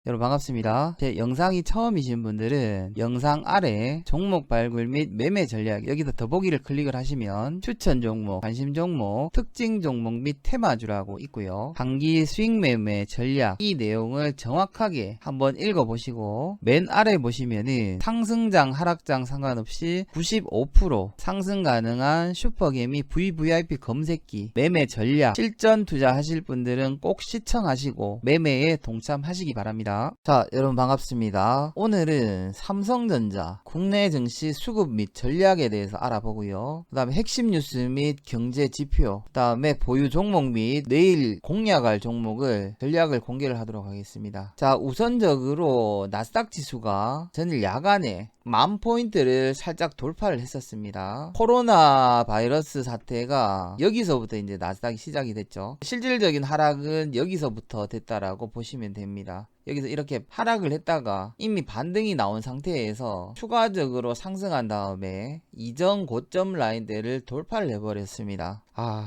여러분 반갑습니다. 제 영상이 처음이신 분들은 영상 아래 종목 발굴 및 매매 전략 여기서 더보기를 클릭을 하시면 추천 종목, 관심 종목, 특징 종목 및 테마주라고 있고요. 단기 수익 매매 전략 이 내용을 정확하게 한번 읽어보시고 맨 아래 보시면은 상승장 하락장 상관없이 95% 상승 가능한 슈퍼개미 VVIP 검색기 매매 전략 실전 투자하실 분들은 꼭 시청하시고 매매에 동참하시기 바랍니다. 자, 여러분 반갑습니다. 오늘은 삼성전자 국내 증시 수급 및 전략에 대해서 알아보고요. 그 다음에 핵심 뉴스 및 경제 지표, 그 다음에 보유 종목 및 내일 공략할 종목을 전략을 공개를 하도록 하겠습니다. 자, 우선적으로 나스닥 지수가 전일 야간에 10,000포인트를 살짝 돌파를 했었습니다. 코로나 바이러스 사태가 여기서부터 이제 나스닥이 시작이 됐죠. 실질적인 하락은 여기서부터 됐다라고 보시면 됩니다. 여기서 이렇게 하락을 했다가 이미 반등이 나온 상태에서 추가적으로 상승한 다음에 이전 고점 라인대를 돌파를 해버렸습니다.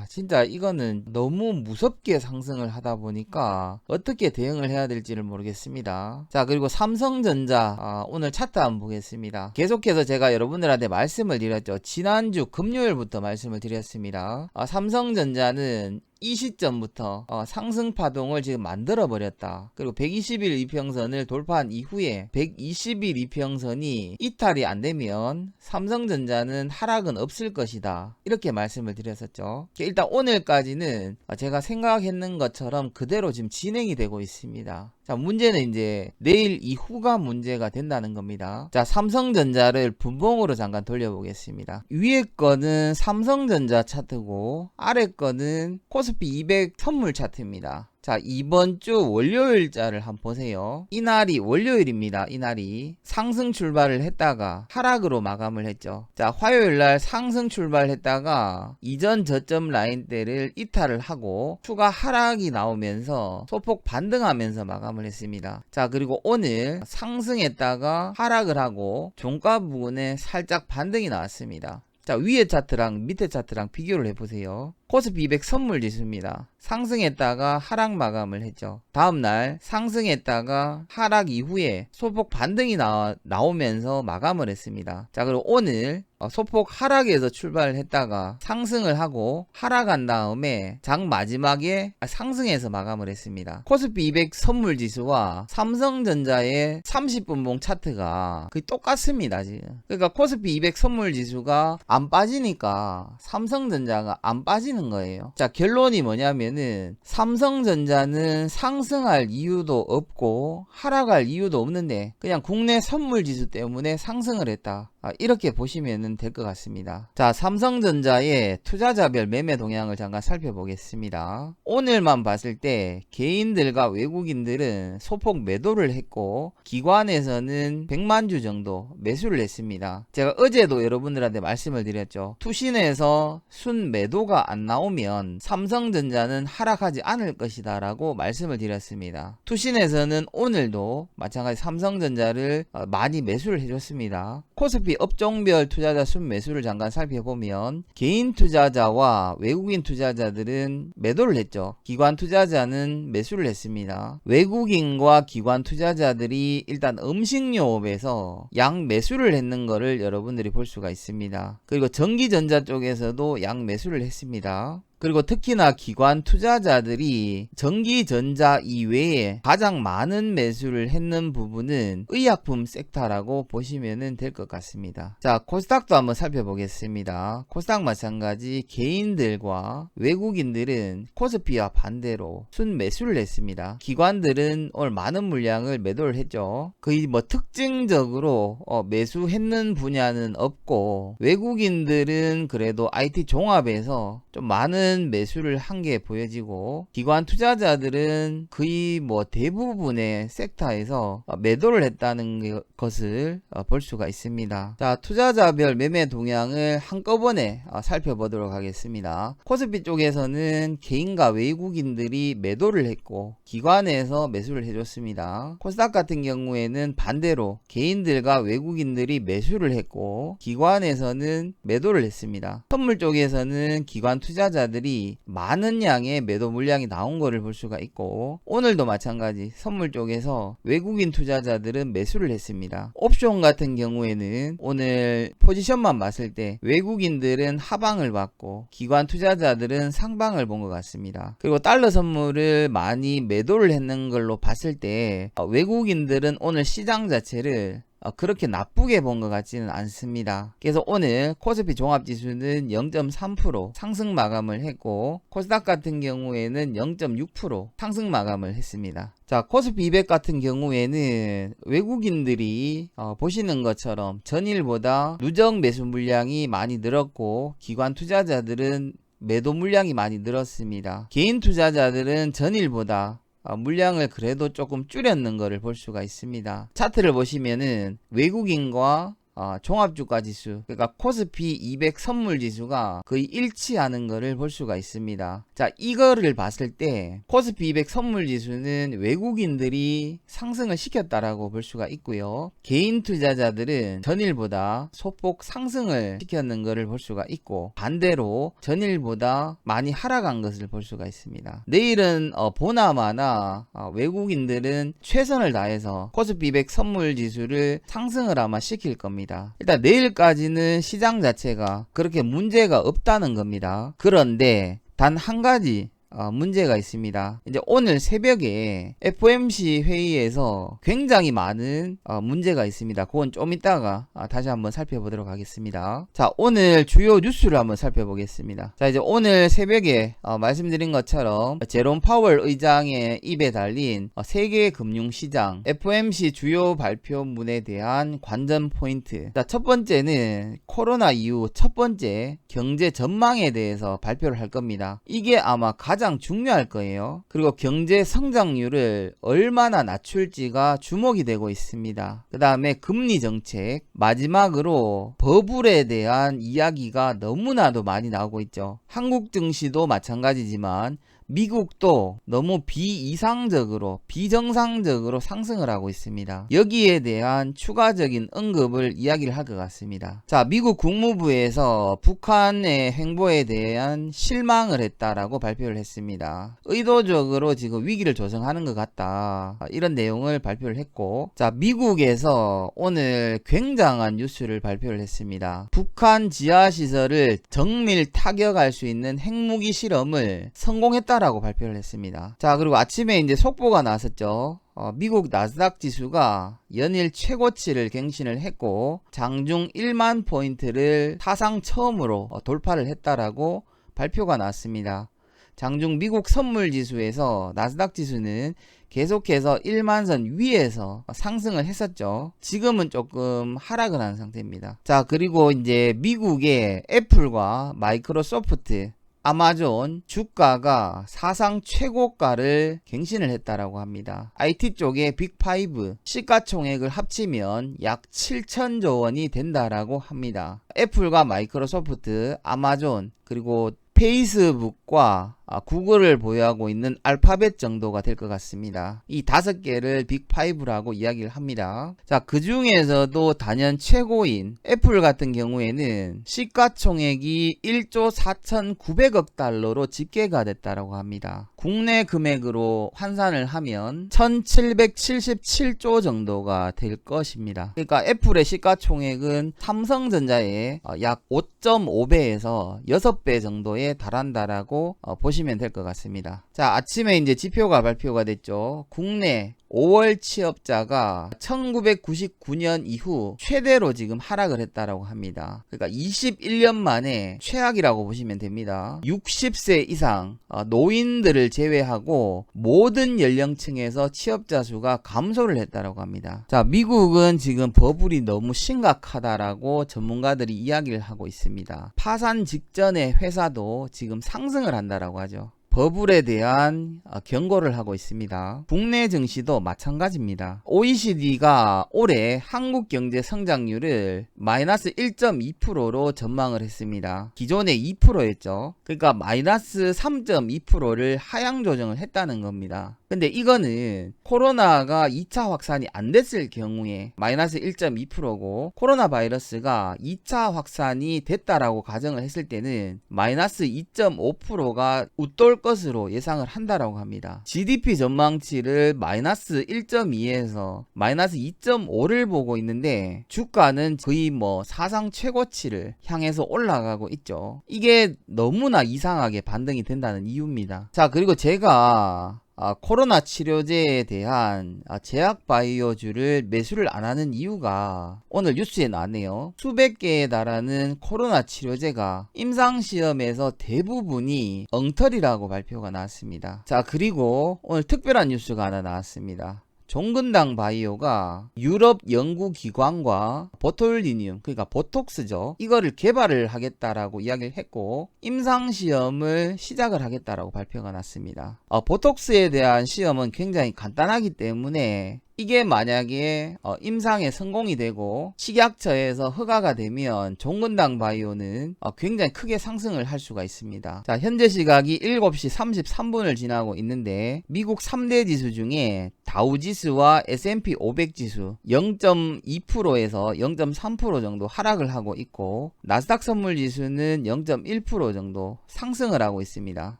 진짜 이거는 너무 무섭게 상승을 하다 보니까 어떻게 대응을 해야 될지를 모르겠습니다. 자, 그리고 삼성전자 오늘 차트 한번 보겠습니다. 계속해서 제가 여러분들한테 말씀을 드렸죠. 지난주 금요일부터 말씀을 드렸습니다. 삼성전자는 이 시점부터 상승 파동을 지금 만들어 버렸다. 그리고 120일 이평선을 돌파한 이후에 120일 이평선이 이탈이 안 되면 삼성전자는 하락은 없을 것이다. 이렇게 말씀을 드렸었죠. 일단 오늘까지는 제가 생각했는 것처럼 그대로 지금 진행이 되고 있습니다. 자, 문제는 이제 내일 이후가 문제가 된다는 겁니다. 자, 삼성전자를 분봉으로 잠깐 돌려보겠습니다. 위에 거는 삼성전자 차트고 아래 거는 코스피 200 선물 차트입니다. 자, 이번 주 월요일자를 한번 보세요. 이날이 월요일입니다. 이날이 상승 출발을 했다가 하락으로 마감을 했죠. 자, 화요일날 상승 출발했다가 이전 저점 라인대를 이탈을 하고 추가 하락이 나오면서 소폭 반등하면서 마감을 했습니다. 자, 그리고 오늘 상승했다가 하락을 하고 종가 부근에 살짝 반등이 나왔습니다. 자, 위에 차트랑 밑에 차트랑 비교를 해보세요. 코스피 200 선물 지수입니다. 상승했다가 하락 마감을 했죠. 다음날 상승했다가 하락 이후에 소폭 반등이 나오면서 마감을 했습니다. 자, 그리고 오늘 소폭 하락에서 출발을 했다가 상승을 하고 하락한 다음에 장 마지막에 상승해서 마감을 했습니다. 코스피 200 선물 지수와 삼성전자의 30분봉 차트가 거의 똑같습니다. 지금. 그러니까 코스피 200 선물 지수가 안 빠지니까 삼성전자가 안 빠지는 거예요. 자, 결론이 뭐냐면은 삼성전자는 상승할 이유도 없고 하락할 이유도 없는데 그냥 국내 선물 지수 때문에 상승을 했다. 이렇게 보시면 될 것 같습니다. 자, 삼성전자의 투자자별 매매 동향을 잠깐 살펴보겠습니다. 오늘만 봤을 때 개인들과 외국인들은 소폭 매도를 했고 기관에서는 100만 주 정도 매수를 했습니다. 제가 어제도 여러분들한테 말씀을 드렸죠. 투신에서 순 매도가 안 나오면 삼성전자는 하락하지 않을 것이다 라고 말씀을 드렸습니다. 투신에서는 오늘도 마찬가지 삼성전자를 많이 매수를 해줬습니다. 코스피 업종별 투자자 순 매수를 잠깐 살펴보면 개인 투자자와 외국인 투자자들은 매도를 했죠. 기관 투자자는 매수를 했습니다. 외국인과 기관 투자자들이 일단 음식료업에서 양 매수를 했는 거를 여러분들이 볼 수가 있습니다. 그리고 전기전자 쪽에서도 양 매수를 했습니다. 그리고 특히나 기관 투자자들이 전기전자 이외에 가장 많은 매수를 했는 부분은 의약품 섹터라고 보시면 될 것 같습니다. 자, 코스닥도 한번 살펴보겠습니다. 코스닥 마찬가지 개인들과 외국인들은 코스피와 반대로 순 매수를 했습니다. 기관들은 오늘 많은 물량을 매도를 했죠. 거의 특징적으로 매수했는 분야는 없고 외국인들은 그래도 IT 종합에서 좀 많은 매수를 한 게 보여지고 기관 투자자들은 거의 대부분의 섹터에서 매도를 했다는 것을 볼 수가 있습니다. 자, 투자자별 매매 동향을 한꺼번에 살펴보도록 하겠습니다. 코스피 쪽에서는 개인과 외국인들이 매도를 했고 기관에서 매수를 해줬습니다. 코스닥 같은 경우에는 반대로 개인들과 외국인들이 매수를 했고 기관에서는 매도를 했습니다. 선물 쪽에서는 기관 투자자들 투자자들이 많은 양의 매도 물량이 나온 거를 볼 수가 있고, 오늘도 마찬가지 선물 쪽에서 외국인 투자자들은 매수를 했습니다. 옵션 같은 경우에는 오늘 포지션만 봤을 때 외국인들은 하방을 받고 기관 투자자들은 상방을 본 것 같습니다. 그리고 달러 선물을 많이 매도를 했는 걸로 봤을 때 외국인들은 오늘 시장 자체를 그렇게 나쁘게 본 것 같지는 않습니다. 그래서 오늘 코스피 종합지수는 0.3% 상승 마감을 했고, 코스닥 같은 경우에는 0.6% 상승 마감을 했습니다. 자, 코스피 200 같은 경우에는 외국인들이 보시는 것처럼 전일보다 누적 매수 물량이 많이 늘었고, 기관 투자자들은 매도 물량이 많이 늘었습니다. 개인 투자자들은 전일보다 물량을 그래도 조금 줄였는 것을 볼 수가 있습니다. 차트를 보시면은 외국인과 종합주가 지수, 그러니까 코스피 200 선물 지수가 거의 일치하는 것을 볼 수가 있습니다. 자, 이거를 봤을 때 코스피 200 선물 지수는 외국인들이 상승을 시켰다라고 볼 수가 있고요. 개인 투자자들은 전일보다 소폭 상승을 시켰는 것을 볼 수가 있고, 반대로 전일보다 많이 하락한 것을 볼 수가 있습니다. 내일은 보나마나 외국인들은 최선을 다해서 코스피 200 선물 지수를 상승을 아마 시킬 겁니다. 일단 내일까지는 시장 자체가 그렇게 문제가 없다는 겁니다. 그런데 단 한 가지 문제가 있습니다. 이제 오늘 새벽에 FOMC 회의에서 굉장히 많은 문제가 있습니다. 그건 좀 이따가 다시 한번 살펴보도록 하겠습니다. 자, 오늘 주요 뉴스를 한번 살펴보겠습니다. 자, 이제 오늘 새벽에 말씀드린 것처럼 제롬 파월 의장의 입에 달린 세계 금융시장 FOMC 주요 발표문에 대한 관전 포인트. 자, 첫 번째는 코로나 이후 첫 번째 경제 전망에 대해서 발표를 할 겁니다. 이게 아마 가장 중요할 거예요. 그리고 경제 성장률을 얼마나 낮출지가 주목이 되고 있습니다. 그 다음에 금리 정책, 마지막으로 버블에 대한 이야기가 너무나도 많이 나오고 있죠. 한국 증시도 마찬가지지만 미국도 너무 비이상적으로 비정상적으로 상승을 하고 있습니다. 여기에 대한 추가적인 언급을 이야기를 할 것 같습니다. 자, 미국 국무부에서 북한의 행보에 대한 실망을 했다라고 발표를 했습니다. 의도적으로 지금 위기를 조성하는 것 같다, 이런 내용을 발표를 했고, 자, 미국에서 오늘 굉장한 뉴스를 발표를 했습니다. 북한 지하시설을 정밀 타격할 수 있는 핵무기 실험을 성공했다 라고 발표를 했습니다. 자, 그리고 아침에 이제 속보가 나왔었죠. 미국 나스닥 지수가 연일 최고치를 갱신을 했고, 장중 1만 포인트를 사상 처음으로 돌파를 했다라고 발표가 나왔습니다. 장중 미국 선물 지수에서 나스닥 지수는 계속해서 1만선 위에서 상승을 했었죠. 지금은 조금 하락을 한 상태입니다. 자, 그리고 이제 미국의 애플과 마이크로소프트, 아마존 주가가 사상 최고가를 갱신을 했다라고 합니다. IT 쪽의 빅5 시가총액을 합치면 약 7천조 원이 된다라고 합니다. 애플과 마이크로소프트, 아마존, 그리고 페이스북과 구글을 보유하고 있는 알파벳 정도가 될 것 같습니다. 이 5개를 빅5라고 이야기를 합니다. 자, 그 중에서도 단연 최고인 애플 같은 경우에는 시가총액이 1조 4,900억 달러로 집계가 됐다고 합니다. 국내 금액으로 환산을 하면 1,777조 정도가 될 것입니다. 그러니까 애플의 시가총액은 삼성전자의 약 5.5배에서 6배 정도에 달한다라고 보시면 될 것 같습니다. 자, 아침에 이제 지표가 발표가 됐죠. 국내 5월 취업자가 1999년 이후 최대로 지금 하락을 했다라고 합니다. 그러니까 21년 만에 최악이라고 보시면 됩니다. 60세 이상 노인들을 제외하고 모든 연령층에서 취업자 수가 감소를 했다라고 합니다. 자, 미국은 지금 버블이 너무 심각하다라고 전문가들이 이야기를 하고 있습니다. 파산 직전의 회사도 지금 상승을 한다라고 하죠. 버블에 대한 경고를 하고 있습니다. 국내 증시도 마찬가지입니다. OECD가 올해 한국 경제 성장률을 마이너스 1.2%로 전망을 했습니다. 기존에 2%였죠. 그러니까 마이너스 3.2%를 하향 조정을 했다는 겁니다. 근데 이거는 코로나가 2차 확산이 안 됐을 경우에 마이너스 1.2%고 코로나 바이러스가 2차 확산이 됐다라고 가정을 했을 때는 마이너스 2.5%가 웃돌 것으로 예상을 한다라고 합니다. GDP 전망치를 마이너스 1.2에서 마이너스 2.5를 보고 있는데 주가는 거의 뭐 사상 최고치를 향해서 올라가고 있죠. 이게 너무나 이상하게 반등이 된다는 이유입니다. 자, 그리고 제가 코로나 치료제에 대한 제약 바이오주를 매수를 안 하는 이유가 오늘 뉴스에 나왔네요. 수백 개에 달하는 코로나 치료제가 임상시험에서 대부분이 엉터리라고 발표가 나왔습니다. 자, 그리고 오늘 특별한 뉴스가 하나 나왔습니다. 종근당 바이오가 유럽 연구기관과 보톨리늄, 그러니까 보톡스죠, 이거를 개발을 하겠다라고 이야기를 했고 임상시험을 시작을 하겠다라고 발표가 났습니다. 보톡스에 대한 시험은 굉장히 간단하기 때문에 이게 만약에 임상에 성공이 되고 식약처에서 허가가 되면 종근당 바이오는 굉장히 크게 상승을 할 수가 있습니다. 자, 현재 시각이 7시 33분을 지나고 있는데 미국 3대 지수 중에 다우지수와 S&P 500 지수 0.2%에서 0.3% 정도 하락을 하고 있고 나스닥 선물 지수는 0.1% 정도 상승을 하고 있습니다.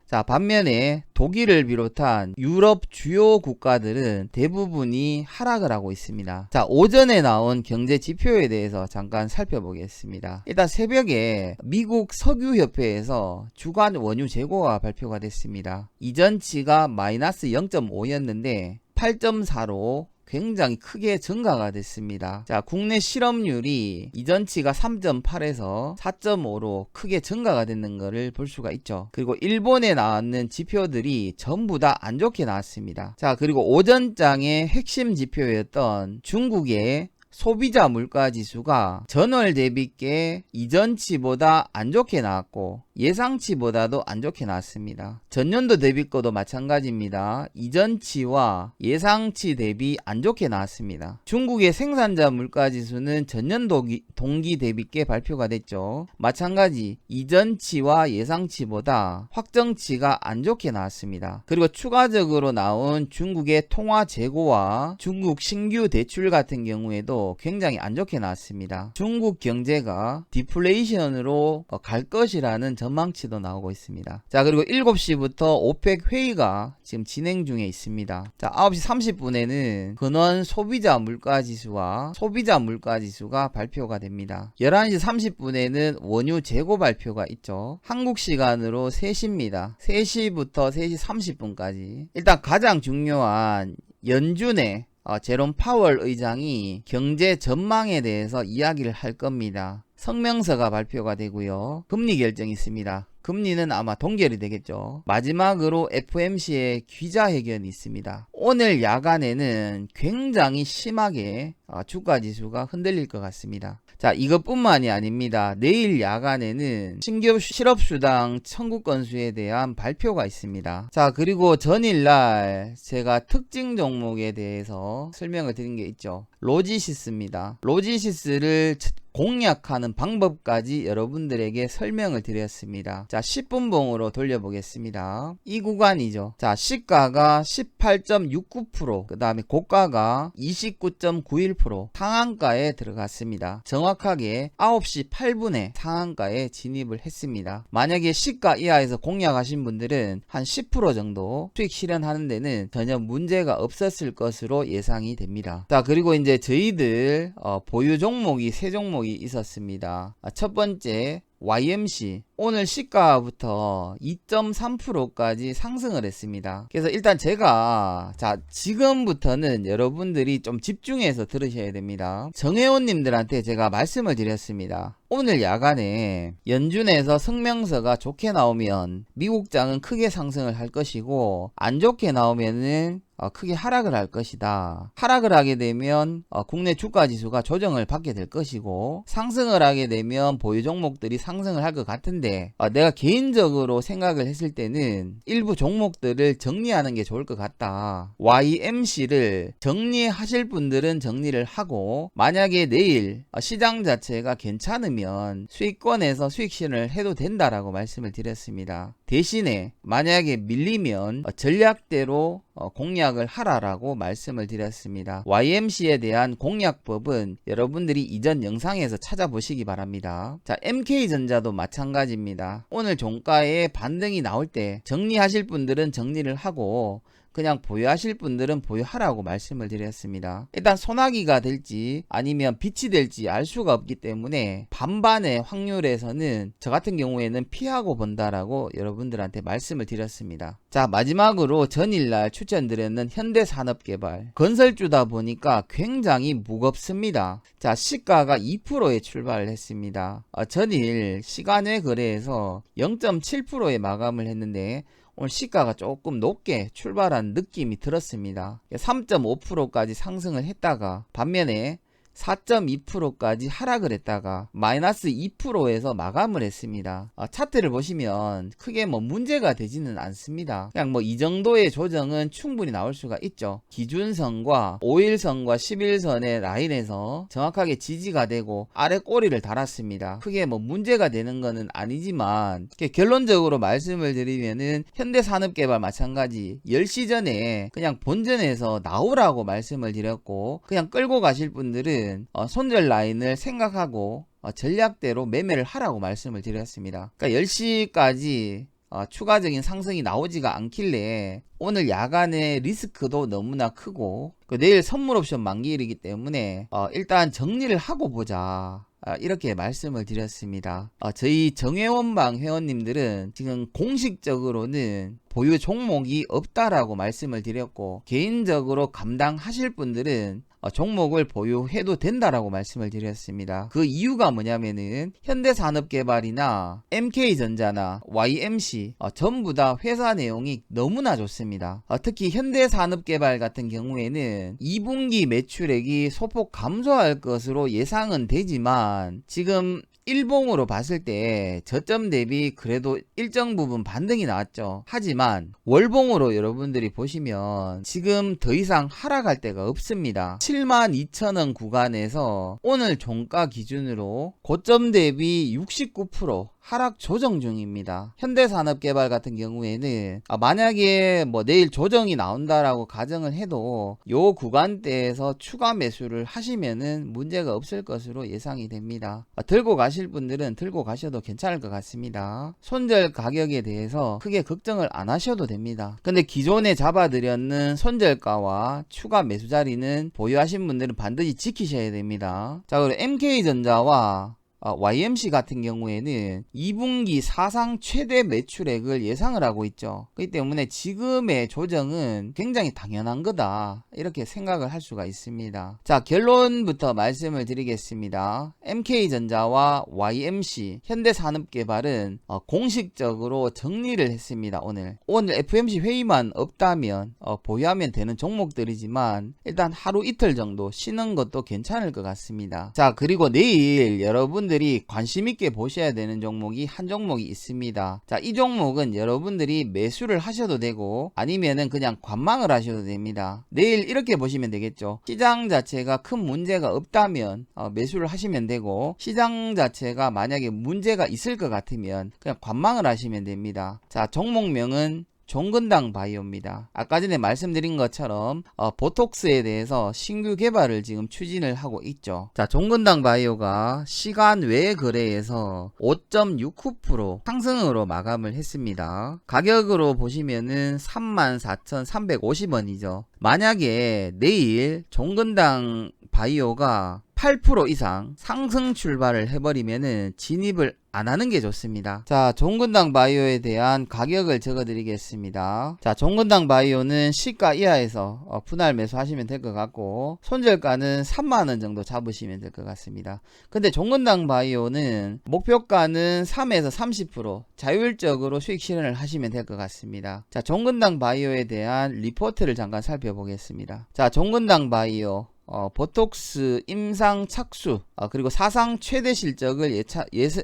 자, 반면에 독일을 비롯한 유럽 주요 국가들은 대부분이 하락을 하고 있습니다. 자, 오전에 나온 경제 지표에 대해서 잠깐 살펴보겠습니다. 일단 새벽에 미국 석유협회에서 주간 원유 재고가 발표가 됐습니다. 이전치가 마이너스 0.5였는데 8.4로 굉장히 크게 증가가 됐습니다. 자, 국내 실업률이 이전치가 3.8에서 4.5로 크게 증가가 됐는 것을 볼 수가 있죠. 그리고 일본에 나왔는 지표들이 전부 다 안 좋게 나왔습니다. 자, 그리고 오전장의 핵심 지표였던 중국의 소비자 물가 지수가 전월 대비께 이전치보다 안 좋게 나왔고 예상치보다도 안 좋게 나왔습니다. 전년도 대비 거도 마찬가지입니다. 이전치와 예상치 대비 안 좋게 나왔습니다. 중국의 생산자 물가 지수는 전년도 동기 대비께 발표가 됐죠. 마찬가지 이전치와 예상치보다 확정치가 안 좋게 나왔습니다. 그리고 추가적으로 나온 중국의 통화 재고와 중국 신규 대출 같은 경우에도 굉장히 안 좋게 나왔습니다. 중국 경제가 디플레이션으로 갈 것이라는 전망치도 나오고 있습니다. 자, 그리고 7시부터 오펙 회의가 지금 진행 중에 있습니다. 자, 9시 30분에는 근원 소비자 물가 지수와 소비자 물가 지수가 발표가 됩니다. 11시 30분에는 원유 재고 발표가 있죠. 한국 시간으로 3시입니다. 3시부터 3시 30분까지 일단 가장 중요한 연준의 제롬 파월 의장이 경제 전망에 대해서 이야기를 할 겁니다. 성명서가 발표가 되고요. 금리 결정이 있습니다. 금리는 아마 동결이 되겠죠. 마지막으로 FOMC의 기자회견이 있습니다. 오늘 야간에는 굉장히 심하게 주가지수가 흔들릴 것 같습니다. 자, 이것뿐만이 아닙니다. 내일 야간에는 신규 실업수당 청구 건수에 대한 발표가 있습니다. 자, 그리고 전일날 제가 특징 종목에 대해서 설명을 드린 게 있죠. 로지시스입니다. 로지시스를 공략하는 방법까지 여러분들에게 설명을 드렸습니다. 자, 10분봉으로 돌려보겠습니다. 이 구간이죠. 자, 시가가 18.69%, 그 다음에 고가가 29.91%, 상한가에 들어갔습니다. 정확하게 9시 8분에 상한가에 진입을 했습니다. 만약에 시가 이하에서 공략하신 분들은 한 10% 정도 수익 실현하는 데는 전혀 문제가 없었을 것으로 예상이 됩니다. 자, 그리고 이제 저희들 보유 종목이 3종목이 있었습니다. 첫 번째 YMC 오늘 시가부터 2.3%까지 상승을 했습니다. 그래서 일단 제가 지금부터는 여러분들이 좀 집중해서 들으셔야 됩니다. 정혜원님들한테 제가 말씀을 드렸습니다. 오늘 야간에 연준에서 성명서가 좋게 나오면 미국장은 크게 상승을 할 것이고 안 좋게 나오면은 크게 하락을 할 것이다. 하락을 하게 되면 국내 주가지수가 조정을 받게 될 것이고 상승을 하게 되면 보유 종목들이 상승을 할 것 같은데 내가 개인적으로 생각을 했을 때는 일부 종목들을 정리하는 게 좋을 것 같다. YMC를 정리하실 분들은 정리를 하고 만약에 내일 시장 자체가 괜찮으면 수익권에서 수익 실현을 해도 된다라고 말씀을 드렸습니다. 대신에 만약에 밀리면 전략대로 공략을 하라라고 말씀을 드렸습니다. YMC에 대한 공략법은 여러분들이 이전 영상에서 찾아보시기 바랍니다. 자, MK전자도 마찬가지입니다. 오늘 종가에 반등이 나올 때 정리하실 분들은 정리를 하고 그냥 보유하실 분들은 보유하라고 말씀을 드렸습니다. 일단 소나기가 될지 아니면 빛이 될지 알 수가 없기 때문에 반반의 확률에서는 저 같은 경우에는 피하고 본다라고 여러분들한테 말씀을 드렸습니다. 자, 마지막으로 전일날 추천드렸는 현대산업개발 건설주다 보니까 굉장히 무겁습니다. 자, 시가가 2%에 출발을 했습니다. 전일 시간외 거래에서 0.7%에 마감을 했는데 오늘 시가가 조금 높게 출발한 느낌이 들었습니다. 3.5%까지 상승을 했다가 반면에 4.2%까지 하락을 했다가 마이너스 2%에서 마감을 했습니다. 차트를 보시면 크게 문제가 되지는 않습니다. 그냥 이 정도의 조정은 충분히 나올 수가 있죠. 기준선과 5일선과 11선의 라인에서 정확하게 지지가 되고 아래 꼬리를 달았습니다. 크게 문제가 되는 거는 아니지만 결론적으로 말씀을 드리면은 현대산업개발 마찬가지 10시 전에 그냥 본전에서 나오라고 말씀을 드렸고 그냥 끌고 가실 분들은 손절 라인을 생각하고 전략대로 매매를 하라고 말씀을 드렸습니다. 그러니까 10시까지 추가적인 상승이 나오지가 않길래 오늘 야간의 리스크도 너무나 크고 내일 선물 옵션 만기일이기 때문에 일단 정리를 하고 보자. 이렇게 말씀을 드렸습니다. 저희 정회원방 회원님들은 지금 공식적으로는 보유 종목이 없다라고 말씀을 드렸고 개인적으로 감당하실 분들은 종목을 보유해도 된다라고 말씀을 드렸습니다. 그 이유가 뭐냐면은 현대산업개발이나 MK전자나 YMC 전부 다 회사 내용이 너무나 좋습니다. 특히 현대산업개발 같은 경우에는 2분기 매출액이 소폭 감소할 것으로 예상은 되지만 지금 일봉으로 봤을 때 저점 대비 그래도 일정 부분 반등이 나왔죠. 하지만 월봉으로 여러분들이 보시면 지금 더 이상 하락할 데가 없습니다. 72,000원 구간에서 오늘 종가 기준으로 고점 대비 69% 하락 조정 중입니다. 현대산업개발 같은 경우에는 만약에 내일 조정이 나온다라고 가정을 해도 요 구간대에서 추가 매수를 하시면은 문제가 없을 것으로 예상이 됩니다. 들고 가실 분들은 들고 가셔도 괜찮을 것 같습니다. 손절 가격에 대해서 크게 걱정을 안 하셔도 됩니다. 근데 기존에 잡아드렸는 손절가와 추가 매수 자리는 보유하신 분들은 반드시 지키셔야 됩니다. 자, 그리고 MK전자와 YMC 같은 경우에는 2분기 사상 최대 매출액을 예상을 하고 있죠. 그렇기 때문에 지금의 조정은 굉장히 당연한 거다 이렇게 생각을 할 수가 있습니다. 자, 결론부터 말씀을 드리겠습니다. MK전자와 YMC 현대산업개발은 공식적으로 정리를 했습니다. 오늘 FOMC 회의만 없다면 보유하면 되는 종목들이지만 일단 하루 이틀 정도 쉬는 것도 괜찮을 것 같습니다. 자, 그리고 내일 여러분들이 관심 있게 보셔야 되는 종목이 한 종목이 있습니다. 자, 이 종목은 여러분들이 매수를 하셔도 되고 아니면은 그냥 관망을 하셔도 됩니다. 내일 이렇게 보시면 되겠죠. 시장 자체가 큰 문제가 없다면 매수를 하시면 되고 시장 자체가 만약에 문제가 있을 것 같으면 그냥 관망을 하시면 됩니다. 자, 종목명은 종근당 바이오입니다. 아까 전에 말씀드린 것처럼 보톡스에 대해서 신규 개발을 지금 추진을 하고 있죠. 자, 종근당 바이오가 시간 외 거래에서 5.69% 상승으로 마감을 했습니다. 가격으로 보시면은 34,350원이죠. 만약에 내일 종근당 바이오가 8% 이상 상승 출발을 해버리면은 진입을 안 하는 게 좋습니다. 자, 종근당 바이오에 대한 가격을 적어 드리겠습니다. 자, 종근당 바이오는 시가 이하에서 분할 매수하시면 될 것 같고 손절가는 3만원 정도 잡으시면 될 것 같습니다. 근데 종근당 바이오는 목표가는 3에서 30% 자율적으로 수익 실현을 하시면 될 것 같습니다. 자, 종근당 바이오에 대한 리포트를 잠깐 살펴보겠습니다. 자, 종근당 바이오 보톡스 임상 착수 그리고 사상 최대 실적을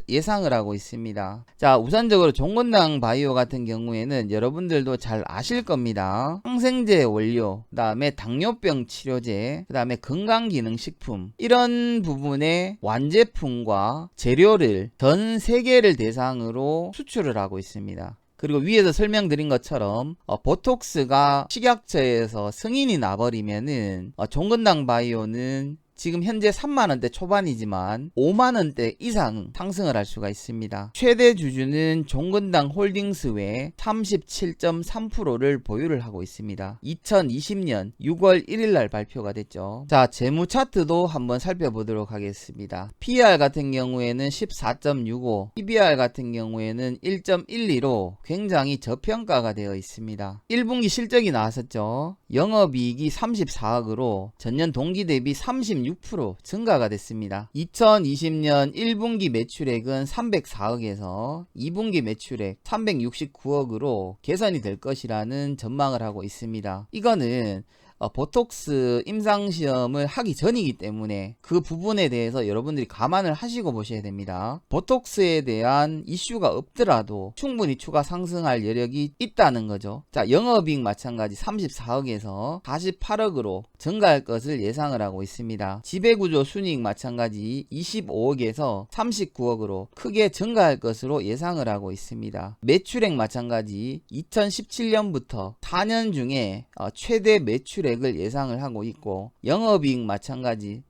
예상을 하고 있습니다. 자, 우선적으로 종근당 바이오 같은 경우에는 여러분들도 잘 아실 겁니다. 항생제 원료, 그 다음에 당뇨병 치료제, 그 다음에 건강기능식품 이런 부분의 완제품과 재료를 전 세계를 대상으로 수출을 하고 있습니다. 그리고 위에서 설명드린 것처럼 보톡스가 식약처에서 승인이 나버리면은 종근당 바이오는 지금 현재 3만원대 초반이지만 5만원대 이상 상승을 할 수가 있습니다. 최대 주주는 종근당 홀딩스 외 37.3%를 보유를 하고 있습니다. 2020년 6월 1일날 발표가 됐죠. 자, 재무 차트도 한번 살펴보도록 하겠습니다. PER 같은 경우에는 14.65, PBR 같은 경우에는 1.12로 굉장히 저평가가 되어 있습니다. 1분기 실적이 나왔었죠. 영업이익이 34억으로 전년 동기 대비 36% 증가가 됐습니다. 2020년 1분기 매출액은 304억에서 2분기 매출액 369억으로 개선이 될 것이라는 전망을 하고 있습니다. 이거는 보톡스 임상시험을 하기 전이기 때문에 그 부분에 대해서 여러분들이 감안을 하시고 보셔야 됩니다. 보톡스에 대한 이슈가 없더라도 충분히 추가 상승할 여력이 있다는 거죠. 자, 영업이익 마찬가지 34억에서 48억으로 증가할 것을 예상을 하고 있습니다. 지배구조 순이익 마찬가지 25억에서 39억으로 크게 증가할 것으로 예상을 하고 있습니다. 매출액 마찬가지 2017년부터 4년 중에 최대 매출액을 예상을 하고 있고 영업이익 마찬가지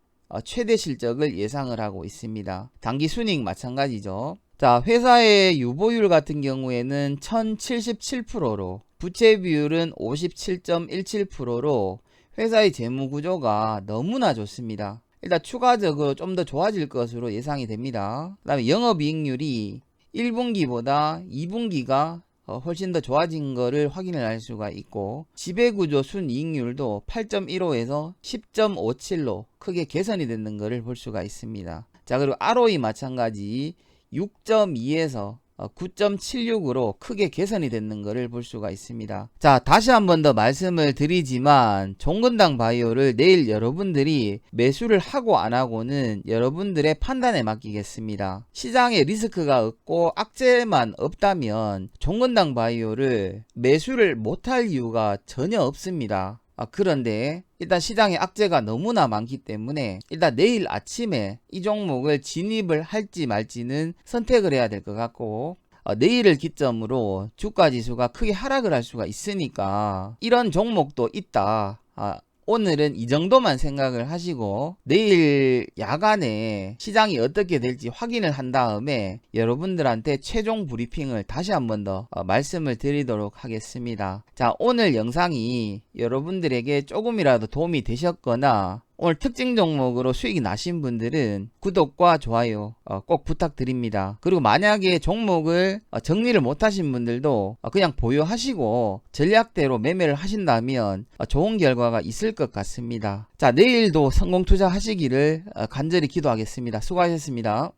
최대 실적을 예상을 하고 있습니다. 당기순이익 마찬가지죠. 자, 회사의 유보율 같은 경우에는 1077%로 부채 비율은 57.17%로 회사의 재무구조가 너무나 좋습니다. 일단 추가적으로 좀 더 좋아질 것으로 예상이 됩니다. 그 다음에 영업이익률이 1분기보다 2분기가 훨씬 더 좋아진 거를 확인을 할 수가 있고 지배구조 순이익률도 8.15에서 10.57로 크게 개선이 되는 것을 볼 수가 있습니다. 자, 그리고 ROE 마찬가지 6.2에서 9.76으로 크게 개선이 되는 것을 볼 수가 있습니다. 자, 다시 한 번 더 말씀을 드리지만 종근당 바이오를 내일 여러분들이 매수를 하고 안 하고는 여러분들의 판단에 맡기겠습니다. 시장에 리스크가 없고 악재만 없다면 종근당 바이오를 매수를 못할 이유가 전혀 없습니다. 그런데 일단 시장에 악재가 너무나 많기 때문에 일단 내일 아침에 이 종목을 진입을 할지 말지는 선택을 해야 될 것 같고 내일을 기점으로 주가지수가 크게 하락을 할 수가 있으니까 이런 종목도 있다. 오늘은 이 정도만 생각을 하시고 내일 야간에 시장이 어떻게 될지 확인을 한 다음에 여러분들한테 최종 브리핑을 다시 한 번 더 말씀을 드리도록 하겠습니다. 자, 오늘 영상이 여러분들에게 조금이라도 도움이 되셨거나 오늘 특징 종목으로 수익이 나신 분들은 구독과 좋아요 꼭 부탁드립니다. 그리고 만약에 종목을 정리를 못하신 분들도 그냥 보유하시고 전략대로 매매를 하신다면 좋은 결과가 있을 것 같습니다. 자, 내일도 성공 투자하시기를 간절히 기도하겠습니다. 수고하셨습니다.